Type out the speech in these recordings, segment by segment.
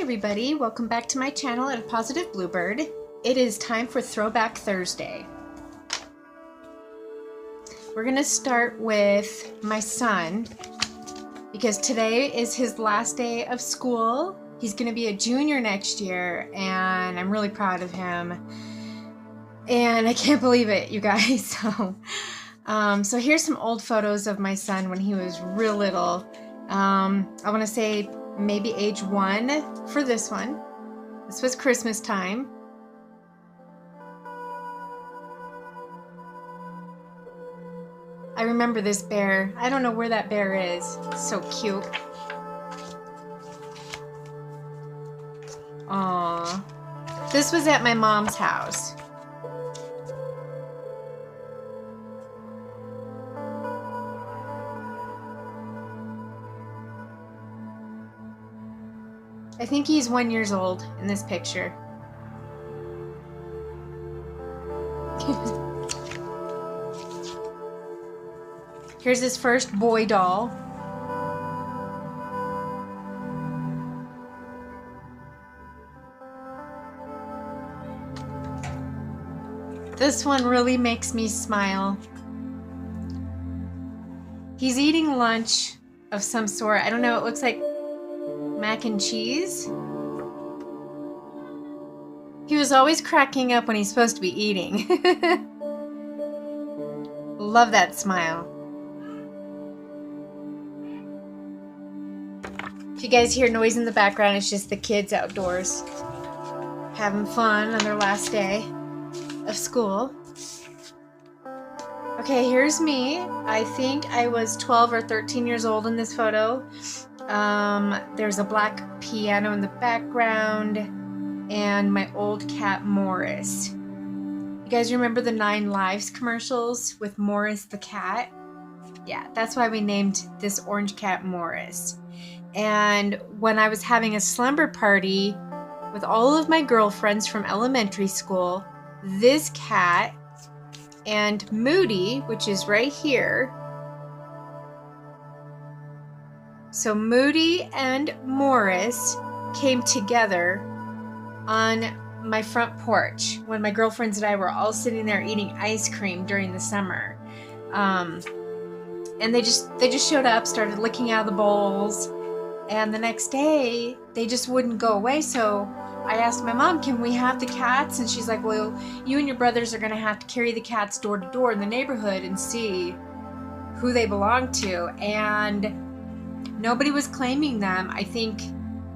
everybody, welcome back to my channel at A Positive Bluebird. It is time for Throwback Thursday. We're gonna start with my son because today is his last day of school. He's gonna be a junior next year and I'm really proud of him. And I can't believe it, you guys. So here's some old photos of my son when he was real little. I wanna say maybe age 1 for this one. This was Christmas time. I remember this bear. I don't know where that bear is. So cute. Aww. This was at my mom's house. I think he's 1 year old in this picture. Here's his first boy doll. This one really makes me smile. He's eating lunch of some sort. I don't know, it looks like mac and cheese. He was always cracking up when he's supposed to be eating. Love that smile. If you guys hear noise in the background, it's just the kids outdoors having fun on their last day of school. Okay, here's me. I think I was 12 or 13 years old in this photo. There's a black piano in the background and my old cat Morris. You guys remember the 9 Lives commercials with Morris the cat? Yeah, that's why we named this orange cat Morris. And when I was having a slumber party with all of my girlfriends from elementary school, this cat and Moody, which is right here. So Moody and Morris came together on my front porch when my girlfriends and I were all sitting there eating ice cream during the summer. And they just showed up, started licking out of the bowls. And the next day, they just wouldn't go away. So I asked my mom, can we have the cats? And she's like, well, you and your brothers are going to have to carry the cats door to door in the neighborhood and see who they belong to. And nobody was claiming them. I think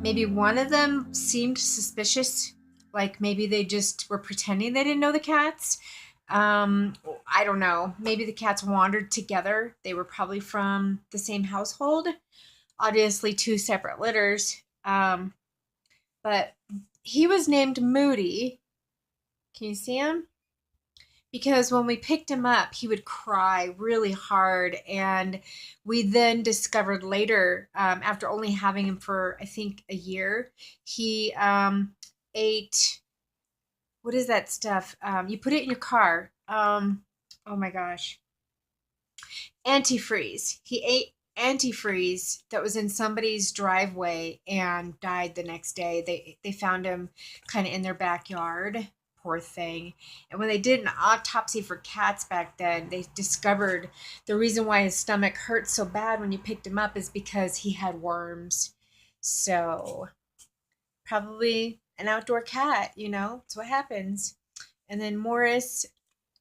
maybe one of them seemed suspicious. Like maybe they just were pretending they didn't know the cats. I don't know. Maybe the cats wandered together. They were probably from the same household. Obviously 2 separate litters, but he was named Moody. Can you see him? Because when we picked him up, he would cry really hard, and we then discovered later, after only having him for I think a year, he ate, what is that stuff? You put it in your car. Oh my gosh. Antifreeze. He ate antifreeze that was in somebody's driveway and died the next day. They found him kind of in their backyard. Poor thing. And when they did an autopsy for cats back then, they discovered the reason why his stomach hurt so bad when you picked him up is because he had worms. So probably an outdoor cat, you know, it's what happens. And then Morris,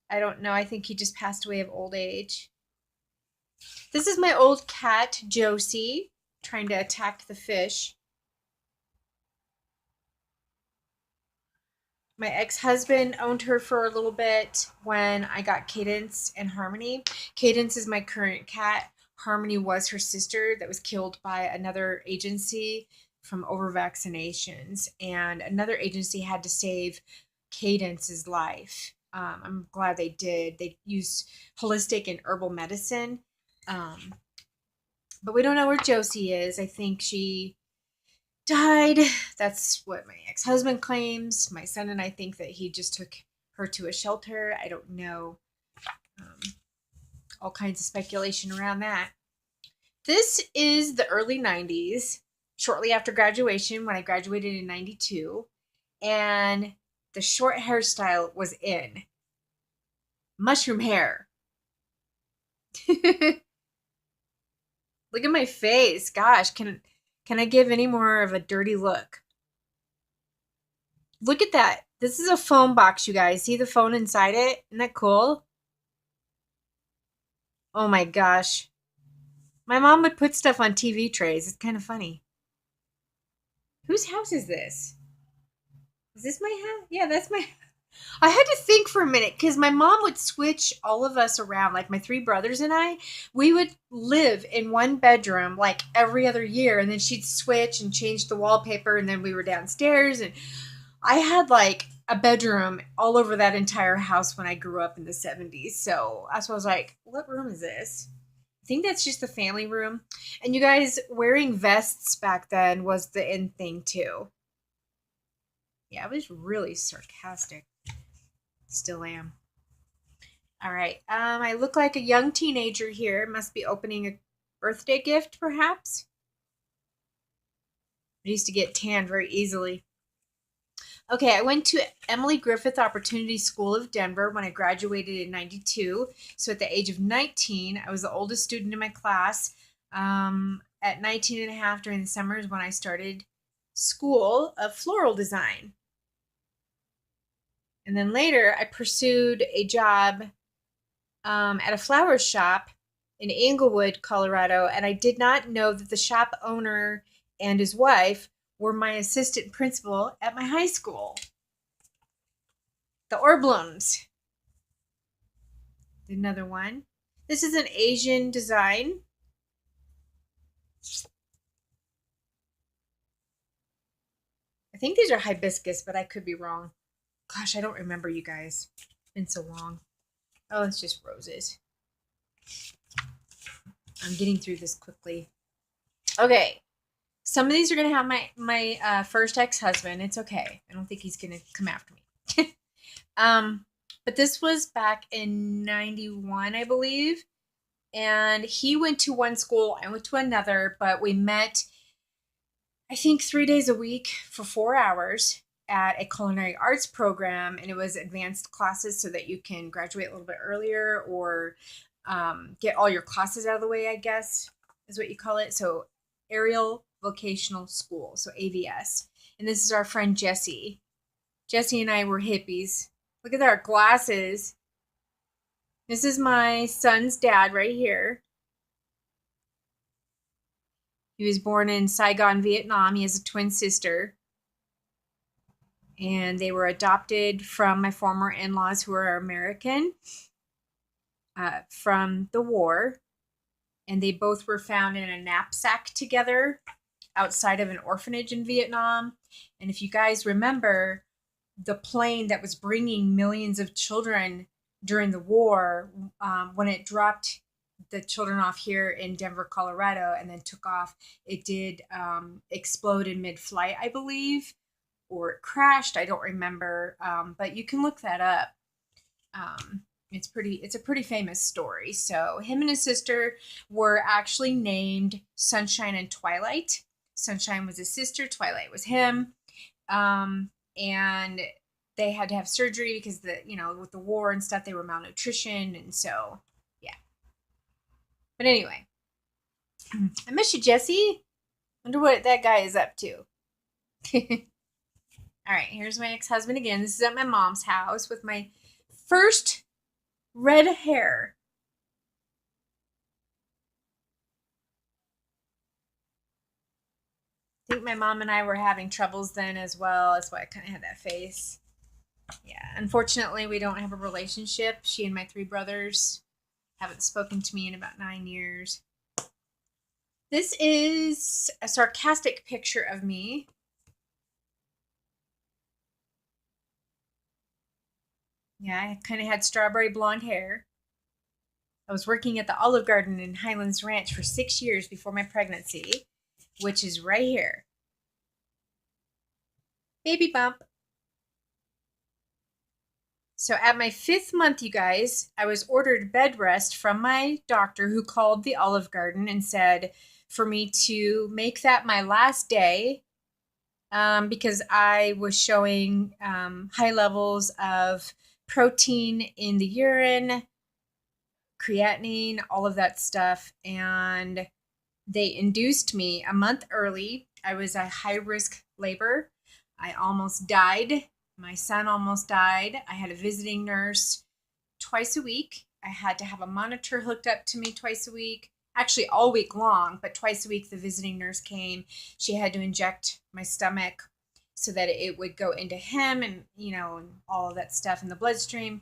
I don't know, I think he just passed away of old age. This is my old cat, Josie, trying to attack the fish. My ex-husband owned her for a little bit when I got Cadence and Harmony. Cadence is my current cat. Harmony was her sister that was killed by another agency from over-vaccinations. And another agency had to save Cadence's life. I'm glad they did. They used holistic and herbal medicine. But we don't know where Josie is. I think she died. That's what my ex-husband claims. My son and I think that he just took her to a shelter. I don't know. All kinds of speculation around that. This is the early 90s. shortly after graduation when I graduated in 92. And the short hairstyle was in. Mushroom hair. Look at my face. Gosh, can I give any more of a dirty look? Look at that. This is a phone box, you guys. See the phone inside it? Isn't that cool? Oh my gosh. My mom would put stuff on TV trays. It's kind of funny. Whose house is this? Is this my house? Yeah, that's my. I had to think for a minute because my mom would switch all of us around. Like my three brothers and I, we would live in one bedroom like every other year. And then she'd switch and change the wallpaper. And then we were downstairs. And I had like a bedroom all over that entire house when I grew up in the 70s. So that's why I was like, what room is this? I think that's just the family room. And you guys, wearing vests back then was the in thing too. Yeah, I was really sarcastic. Still am. All right. I look like a young teenager here. Must be opening a birthday gift, perhaps. I used to get tanned very easily. Okay, I went to Emily Griffith Opportunity School of Denver when I graduated in 92. So at the age of 19, I was the oldest student in my class. At 19 and a half during the summers when I started school of Floral Design. And then later, I pursued a job at a flower shop in Englewood, Colorado, and I did not know that the shop owner and his wife were my assistant principal at my high school. The Orblums. Another one. This is an Asian design. I think these are hibiscus, but I could be wrong. Gosh, I don't remember, you guys. It's been so long. Oh, it's just roses. I'm getting through this quickly. Okay. Some of these are going to have my first ex-husband. It's okay. I don't think he's going to come after me. But this was back in 91, I believe. And he went to one school, I went to another, but we met, I think, 3 days a week for 4 hours at a culinary arts program, and it was advanced classes so that you can graduate a little bit earlier or get all your classes out of the way, I guess is what you call it. So Aerial Vocational School, so AVS. And this is our friend Josie. Josie and I were hippies. Look at our glasses. This is my son's dad right here. He was born in Saigon, Vietnam. He has a twin sister. And they were adopted from my former in-laws who are American from the war. And they both were found in a knapsack together outside of an orphanage in Vietnam. And if you guys remember, the plane that was bringing millions of children during the war, when it dropped the children off here in Denver, Colorado, and then took off, it did explode in mid-flight, I believe, or it crashed. I don't remember, but you can look that up. It's a pretty famous story. So him and his sister were actually named Sunshine and Twilight. Sunshine was his sister, Twilight was him. And they had to have surgery because with the war and stuff, they were malnutrition. And so, yeah. But anyway, I miss you, Josie. Wonder what that guy is up to. All right, here's my ex-husband again. This is at my mom's house with my first red hair. I think my mom and I were having troubles then as well. That's why I kind of had that face. Yeah, unfortunately, we don't have a relationship. She and my three brothers haven't spoken to me in about 9 years. This is a sarcastic picture of me. Yeah, I kind of had strawberry blonde hair. I was working at the Olive Garden in Highlands Ranch for 6 years before my pregnancy, which is right here. Baby bump. So at my 5th month, you guys, I was ordered bed rest from my doctor who called the Olive Garden and said, for me to make that my last day, because I was showing high levels of protein in the urine, creatinine, all of that stuff. And they induced me a month early. I was a high risk labor. I almost died. My son almost died. I had a visiting nurse twice a week. I had to have a monitor hooked up to me twice a week. Actually, all week long, but twice a week the visiting nurse came. She had to inject my stomach so that it would go into him, and and all of that stuff in the bloodstream,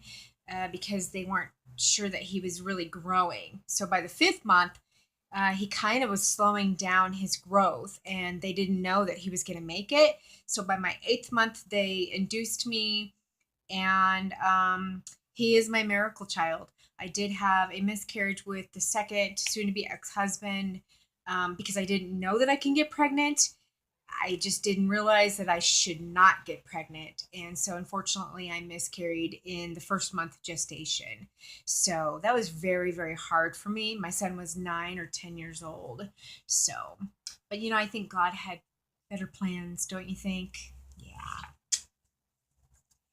because they weren't sure that he was really growing. So by the 5th month, he kind of was slowing down his growth, and they didn't know that he was going to make it. So by my 8th month, they induced me, and he is my miracle child. I did have a miscarriage with the second soon-to-be ex-husband, because I didn't know that I can get pregnant. I just didn't realize that I should not get pregnant. And so unfortunately, I miscarried in the 1st month of gestation. So that was very, very hard for me. My son was 9 or 10 years old. So, but I think God had better plans, don't you think? Yeah.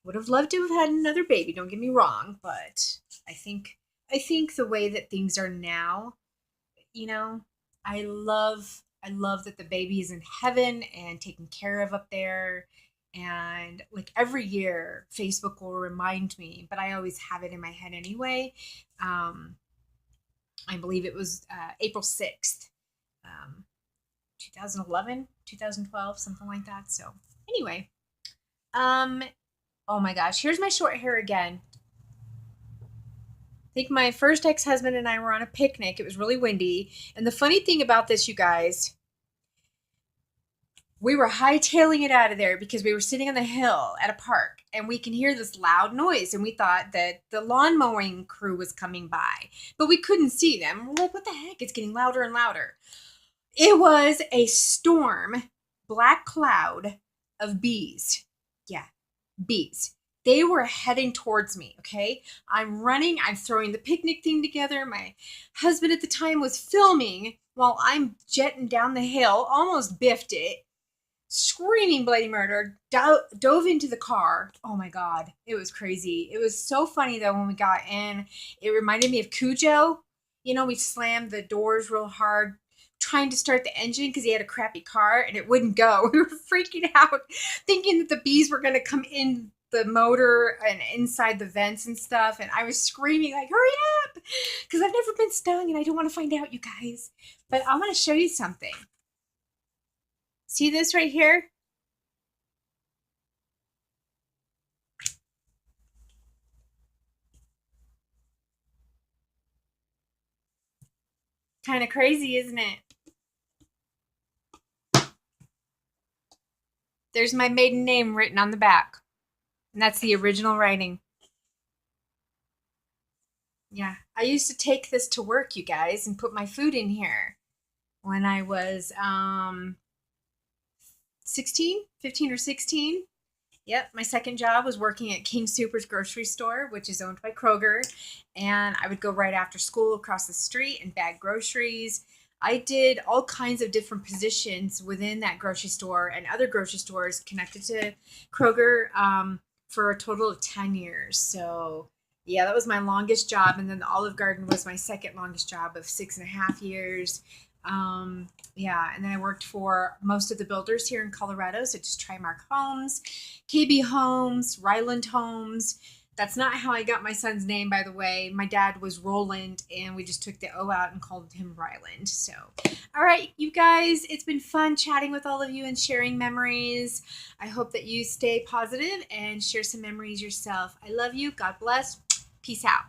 Would have loved to have had another baby, don't get me wrong, but I think the way that things are now, I love that the baby is in heaven and taken care of up there. And like every year, Facebook will remind me, but I always have it in my head anyway. I believe it was April 6th, 2011, 2012, something like that. So anyway, oh my gosh, here's my short hair again. I think my first ex-husband and I were on a picnic. It was really windy. And the funny thing about this, you guys, we were hightailing it out of there because we were sitting on the hill at a park, and we can hear this loud noise, and we thought that the lawn mowing crew was coming by, but we couldn't see them. We're like, what the heck? It's getting louder and louder. It was a storm, black cloud of bees. Yeah, bees. They were heading towards me, okay? I'm running. I'm throwing the picnic thing together. My husband at the time was filming while I'm jetting down the hill, almost biffed it, screaming bloody murder, dove into the car. Oh my God, it was crazy. It was so funny though when we got in. It reminded me of Cujo. We slammed the doors real hard, trying to start the engine because he had a crappy car and it wouldn't go. We were freaking out, thinking that the bees were going to come in the motor and inside the vents and stuff. And I was screaming like, hurry up, because I've never been stung and I don't want to find out, you guys. But I want to show you something. See this right here? Kind of crazy, isn't it? There's my maiden name written on the back. And that's the original writing. Yeah, I used to take this to work, you guys, and put my food in here when I was 15 or 16. Yep, my second job was working at King Soopers grocery store, which is owned by Kroger, and I would go right after school across the street and bag groceries. I did all kinds of different positions within that grocery store and other grocery stores connected to Kroger, for a total of 10 years. So yeah, that was my longest job. And then the Olive Garden was my second longest job of 6.5 years. Yeah, and then I worked for most of the builders here in Colorado, such as Trimark Homes, KB Homes, Ryland Homes. That's not how I got my son's name, by the way. My dad was Roland, and we just took the O out and called him Ryland. So, all right, you guys, it's been fun chatting with all of you and sharing memories. I hope that you stay positive and share some memories yourself. I love you. God bless. Peace out.